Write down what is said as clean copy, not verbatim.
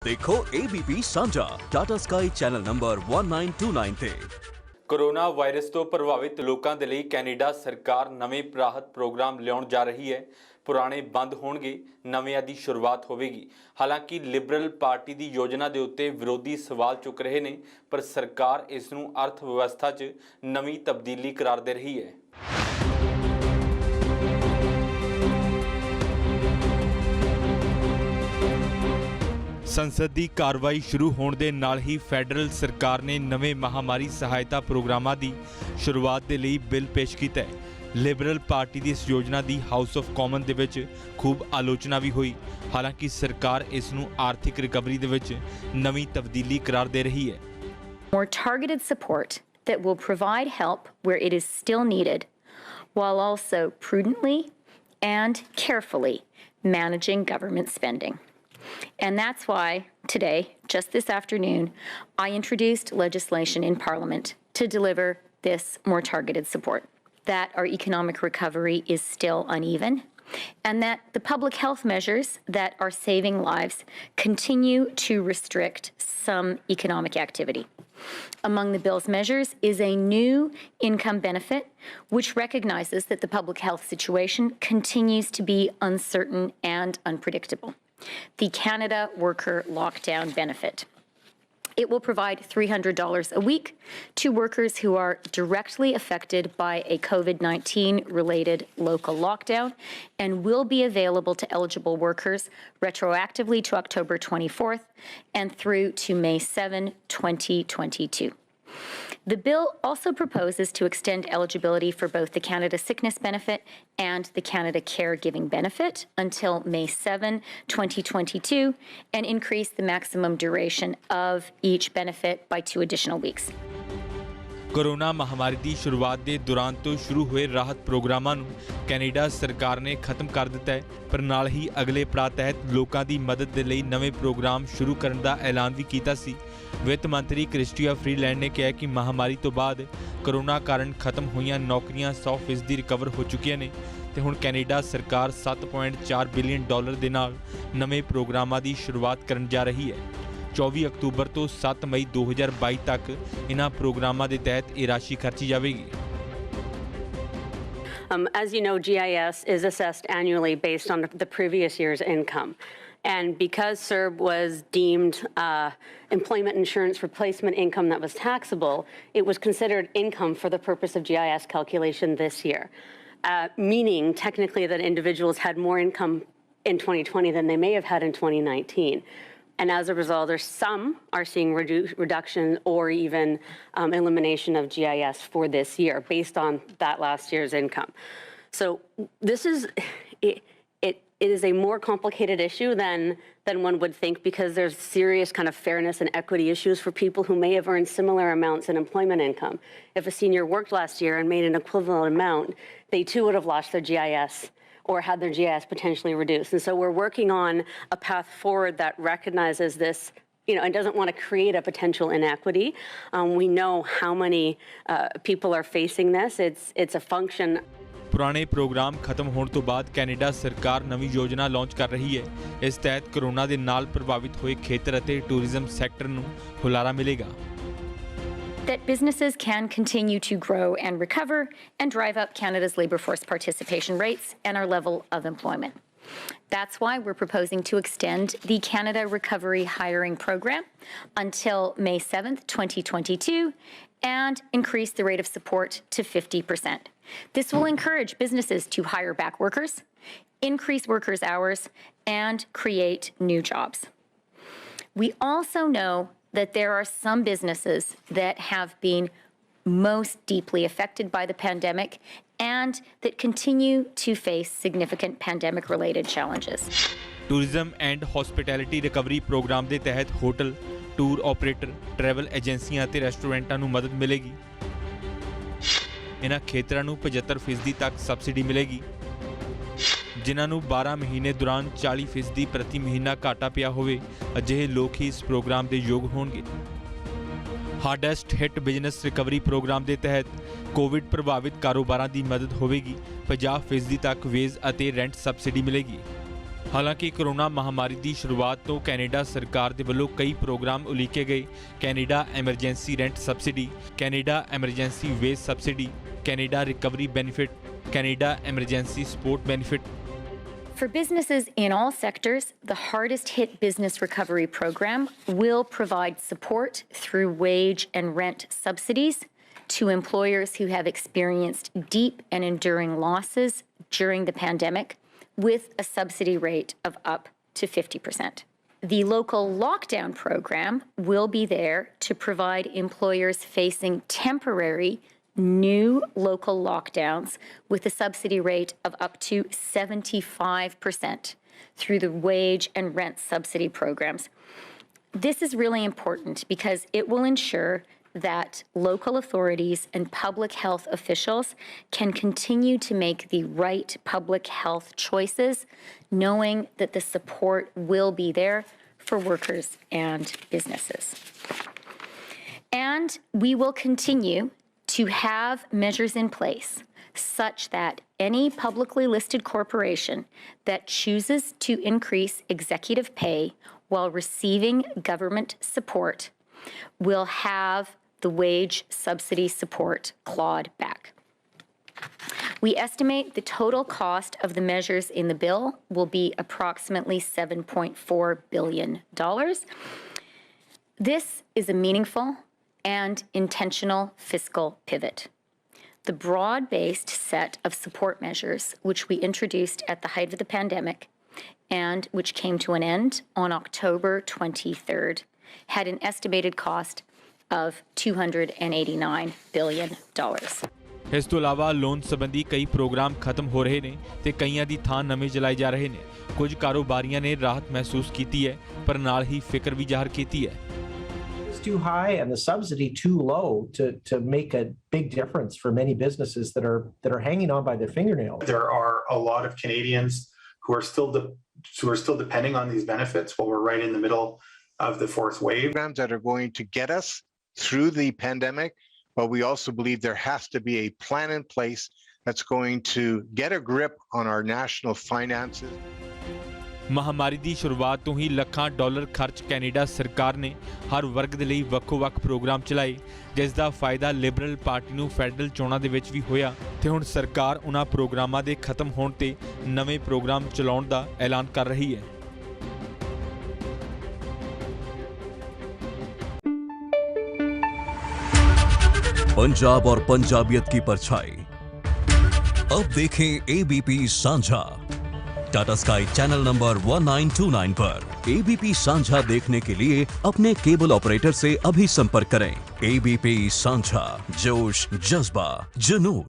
देखो ABP ਸਾਂਝਾ Tata sky channel number 1929 ਤੇ। कोरोना वायरस तो प्रभावित लोगों के लिए कैनेडा सरकार नवे राहत प्रोग्राम लियाउण जा रही है। पुराने बंद होणगे, नविਆਂ ਦੀ शुरुआत होगी। हालांकि लिबरल पार्टी की योजना के उत्ते विरोधी सवाल चुक रहे हैं, पर सरकार इस नूं अर्थ व्यवस्था 'च नवी तब्दीली करार दे रही है। संसद की कार्रवाई शुरू होने के नाल ही फैडरल सरकार ने नवे महामारी सहायता प्रोग्रामां की शुरुआत के लिए बिल पेश किया है। लिबरल पार्टी की इस योजना की हाउस ऑफ कॉमन दे विच खूब आलोचना भी हुई। हालांकि सरकार इस नूं आर्थिक रिकवरी दे विच नवी तब्दीली करार दे रही है। More targeted support that will provide help where it is still needed, while also prudently and carefully managing government spending. And that's why today, just this afternoon, I introduced legislation in Parliament to deliver this more targeted support. That our economic recovery is still uneven, and that the public health measures that are saving lives continue to restrict some economic activity. Among the bill's measures is a new income benefit, which recognizes that the public health situation continues to be uncertain and unpredictable. The Canada Worker Lockdown Benefit. It will provide $300 a week to workers who are directly affected by a COVID-19 related local lockdown and will be available to eligible workers retroactively to October 24th and through to May 7, 2022. The bill also proposes to extend eligibility for both the Canada Sickness Benefit and the Canada Caregiving Benefit until May 7, 2022, and increase the maximum duration of each benefit by 2 additional weeks. Corona महामारी की शुरुआत के दौरान तो शुरू हुए राहत प्रोग्रामां नूं कैनेडा सरकार ने खत्म कर दिता है, पर नाल ही अगले पड़ाਅ तहत लोगों की मदद के लिए नवे प्रोग्राम शुरू करने का ऐलान भी किया सी। वित्त मंत्री क्रिस्टिया फ्रीलैंड ने कहा कि महामारी तो बाद कोरोना कारण खत्म हुई नौकरियां 100% रिकवर हो चुकियां ने ते हुण कैनेडा सरकार $7.4 बिलियन के नाल नवे प्रोग्रामां की शुरुआत करन जा रही है। 24 अक्तूबर तो 7 मई 2022 तक इन्हां प्रोग्रामां के तहत ये राशि खर्ची जाएगी। As you know, GIS is assessed annually based on the previous year's income. And because CERB was deemed employment insurance replacement income that was taxable, it was considered income for the purpose of GIS calculation this year, meaning technically that individuals had more income in 2020 than they may have had in 2019. And as a result, some are seeing reduction or even elimination of GIS for this year based on that last year's income. So this is, it is a more complicated issue than one would think, because there's serious kind of fairness and equity issues for people who may have earned similar amounts in employment income. If a senior worked last year and made an equivalent amount, they too would have lost their GIS or had their GIS potentially reduced. And so we're working on a path forward that recognizes this, and doesn't want to create a potential inequity. We know how many people are facing this. It's a function. पुराने programme खत्म होने तो बाद Canada सरकार नवी योजना launch कर रही है। इस तहत कोरोना के नाल प्रभावित हुए खेतर अते टूरिज्म सैक्टर नूं हुलारा मिलेगा। That businesses can continue to grow and recover and drive up Canada's labour force participation rates and our level of employment. That's why we're proposing to extend the Canada Recovery Hiring Program until May 7th, 2022, and increase the rate of support to 50%. This will encourage businesses to hire back workers, increase workers' hours, and create new jobs. We also know that there are some businesses that have been most deeply affected by the pandemic and that continue to face significant pandemic-related challenges. Tourism and hospitality recovery programme के तहत hotel, tour operator, travel एजेंसियां ते रेस्टोरेंटां नूं मदद मिलेगी। इन्हां खेतरां नूं 75% तक सबसिडी मिलेगी। जिन्हां नूं 12 महीने दौरान 40% प्रति महीना घाटा पिया होवे, अजिहे लोग ही इस प्रोग्राम के योग होणगे। Hardest hit business recovery programme के तहत कोविड प्रभावित कारोबारां की मदद होगी। 50% तक वेज अते रेंट सबसिडी मिलेगी। ਹਾਲਾਂਕਿ ਕੋਰੋਨਾ ਮਹਾਮਾਰੀ ਦੀ ਸ਼ੁਰੂਆਤ ਤੋਂ ਕੈਨੇਡਾ ਸਰਕਾਰ ਦੇ ਵੱਲੋਂ ਕਈ ਪ੍ਰੋਗਰਾਮ ਉਲੀਕੇ ਗਏ। Canada emergency rent subsidy, Canada emergency wage subsidy, Canada recovery benefit, Canada emergency support benefit. For businesses in all sectors, the hardest hit business recovery program will provide support through wage and rent subsidies to employers who have experienced deep and enduring losses during the pandemic, with a subsidy rate of up to 50%. The local lockdown program will be there to provide employers facing temporary new local lockdowns with a subsidy rate of up to 75% through the wage and rent subsidy programs. This is really important because it will ensure that local authorities and public health officials can continue to make the right public health choices, knowing that the support will be there for workers and businesses. And we will continue to have measures in place such that any publicly listed corporation that chooses to increase executive pay while receiving government support will have the wage subsidy support clawed back. We estimate the total cost of the measures in the bill will be approximately $7.4 billion. This is a meaningful and intentional fiscal pivot. The broad-based set of support measures, which we introduced at the height of the pandemic and which came to an end on October 23rd, had an estimated cost of $289 billion. ਇਸ ਤੋਂ ਇਲਾਵਾ loan ਸੰਬੰਧੀ ਕਈ programme ਖਤਮ ਹੋ ਰਹੇ ਨੇ ਤੇ ਕਈਆਂ ਦੀ ਥਾਂ ਨਵੇਂ ਚਲਾਏ ਜਾ ਰਹੇ ਨੇ। ਕੁਝ ਕਾਰੋਬਾਰੀਆਂ ਨੇ ਰਾਹਤ ਮਹਿਸੂਸ ਕੀਤੀ ਹੈ, ਪਰ ਨਾਲ ਹੀ ਫਿਕਰ ਵੀ ਜ਼ਾਹਰ ਕੀਤੀ ਹੈ। Too high and the subsidy too low to make a big difference for many businesses that are hanging on by their fingernails. There are a lot of Canadians who are still depending on these benefits while we're right in the middle of the fourth wave. Programs that are going to get us through the pandemic, but we also believe there has to be a plan in place that's going to get a grip on our national finances. ਮਹਾਮਾਰੀ ਦੀ ਸ਼ੁਰੂਆਤ ਤੋਂ ਹੀ ਲੱਖਾਂ dollar ਖਰਚ Canada ਸਰਕਾਰ ਨੇ ਹਰ ਵਰਗ ਦੇ ਲਈ ਵੱਖੋ-ਵੱਖ ਪ੍ਰੋਗਰਾਮ ਚਲਾਏ, ਜਿਸ ਦਾ ਫਾਇਦਾ ਲਿਬਰਲ ਪਾਰਟੀ ਨੂੰ ਫੈਡਰਲ ਚੋਣਾਂ ਦੇ ਵਿੱਚ ਵੀ ਹੋਇਆ ਤੇ ਹੁਣ ਸਰਕਾਰ ਉਹਨਾਂ ਪ੍ਰੋਗਰਾਮਾਂ ਦੇ ਖਤਮ ਹੋਣ ਤੇ ਨਵੇਂ ਪ੍ਰੋਗਰਾਮ ਚਲਾਉਣ ਦਾ ਐਲਾਨ ਕਰ ਰਹੀ ਹੈ। पंजाब और पंजाबियत की परछाई अब देखें एबीपी सांझा टाटा स्काई चैनल नंबर 1929 पर। एबीपी सांझा देखने के लिए अपने केबल ऑपरेटर से अभी संपर्क करें। एबीपी सांझा, जोश, जज्बा, जुनून।